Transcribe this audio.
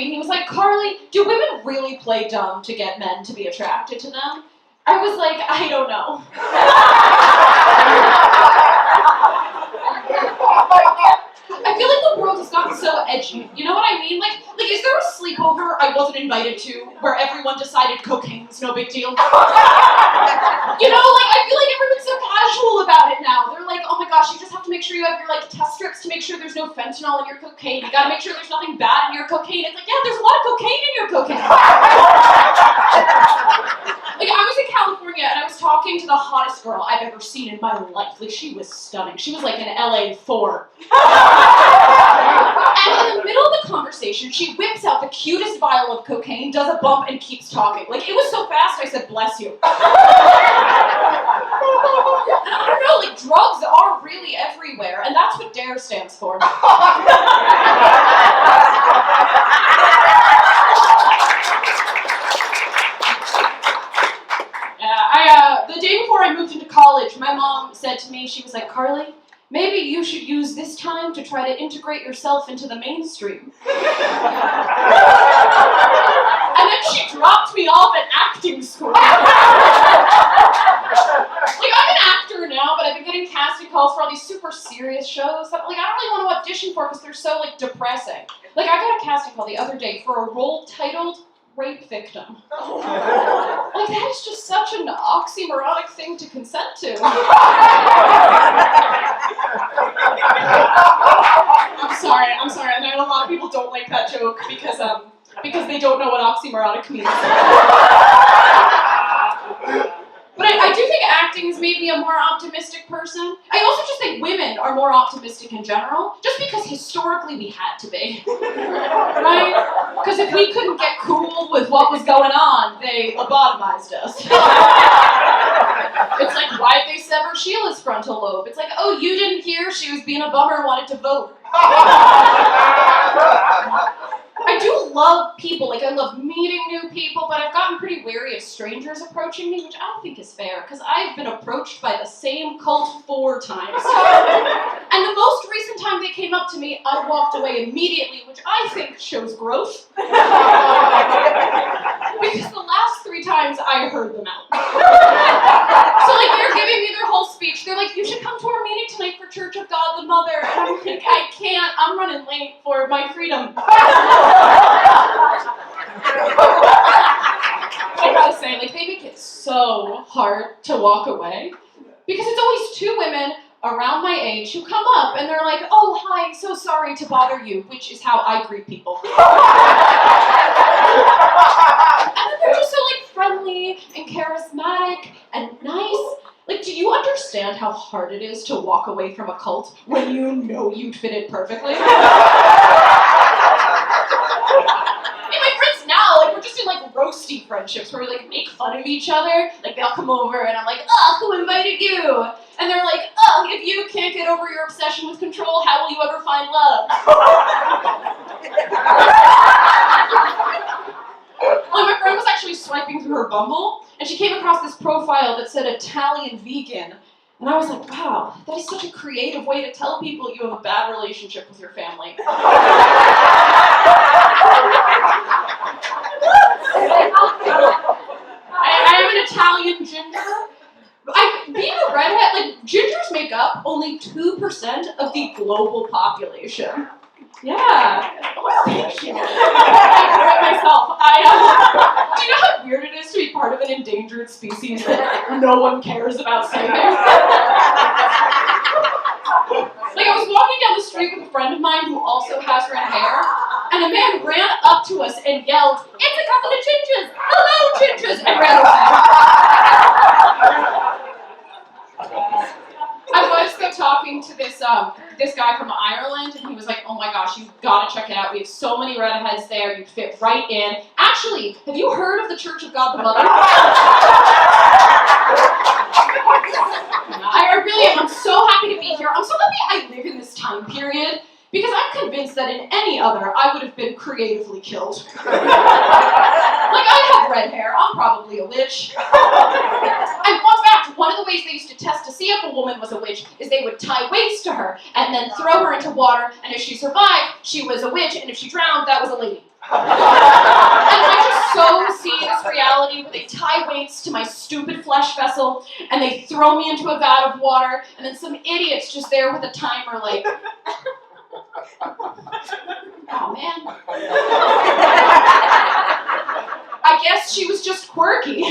me. He was like, Carly, do women really play dumb to get men to be attracted to them? I was like, I don't know. I feel like the world has gotten so edgy. You know what I mean? Like, is there a sleepover I wasn't invited to where everyone decided cocaine's no big deal? You know, like, I feel like everyone's so casual about it now. They're like, oh my gosh, you just have to make sure you have your, like, test strips to make sure there's no fentanyl in your cocaine. You gotta make sure there's nothing bad in your cocaine. It's like, yeah, there's a lot of cocaine in your cocaine. Like, I was in California and I was talking to the hottest girl I've ever seen in my life. Like, she was stunning. She was like an LA 4. And in the middle of the conversation, she whips out the cutest vial of cocaine, does a bump, and keeps talking. Like, it was so fast, I said, bless you. And I don't know, like, drugs are really everywhere, and that's what DARE stands for. The day before I moved into college, my mom said to me, she was like, Carly, maybe you should use this time to try to integrate yourself into the mainstream. And then she dropped me off at acting school. Like, I'm an actor now, but I've been getting casting calls for all these super serious shows that, like, I don't really want to audition for because they're so, like, depressing. Like, I got a casting call the other day for a role titled Rape Victim. Like, that is just such an oxymoronic thing to consent to. I'm sorry. I know a lot of people don't like that joke because they don't know what oxymoronic means. But I do think acting has made me a more optimistic person. I also just think women are more optimistic in general, just because historically we had to be. Right? Because if we couldn't get cool with what was going on, they lobotomized us. It's like, why'd they sever Sheila's frontal lobe? It's like, oh, you didn't hear she was being a bummer and wanted to vote. I do love people, like I love meeting new people, but I've gotten pretty wary of strangers approaching me, which I don't think is fair, because I've been approached by the same cult 4 times. And the most recent time they came up to me, I walked away immediately, which I think shows growth. Because the last 3 times I heard them out. So like they're giving me their whole speech. They're like, you should come to our meeting tonight for Church of God the Mother. And I'm like, I can't, I'm running late for my freedom. I gotta say, like, they make it so hard to walk away because it's always 2 women around my age who come up and they're like, oh, hi, so sorry to bother you, which is how I greet people. And then they're just so, like, friendly and charismatic and nice. Like, do you understand how hard it is to walk away from a cult when you know you'd fit it perfectly? We're just in like roasty friendships where we like make fun of each other. Like they'll come over and I'm like, oh, who invited you? And they're like, oh, if you can't get over your obsession with control, how will you ever find love? Well, my friend was actually swiping through her Bumble and she came across this profile that said Italian vegan. And I was like, wow, that is such a creative way to tell people you have a bad relationship with your family. I am an Italian ginger. Being a redhead, like, gingers make up only 2% of the global population. Yeah. Oh, thank you. I wrote myself. Do you know how weird it is to be part of an endangered species that no one cares about saving? Like, I was walking down the street with a friend of mine who also has red hair, and a man ran up to us and yelled, it's a couple of gingers! Hello, gingers! And ran away. I was though talking to this guy from Ireland, and he was like, oh my gosh, you've got to check it out. We have so many redheads there, you'd fit right in. Actually, have you heard of the Church of God the Mother? I really am. I'm so happy to be here. I'm so happy I live in this time period. Because I'm convinced that in any other, I would have been creatively killed. Like, I have red hair, I'm probably a witch. And fun fact, one of the ways they used to test to see if a woman was a witch is they would tie weights to her and then throw her into water, and if she survived, she was a witch, and if she drowned, that was a lady. And I just so see this reality where they tie weights to my stupid flesh vessel, and they throw me into a vat of water, and then some idiot's just there with a timer like, oh man. I guess she was just quirky.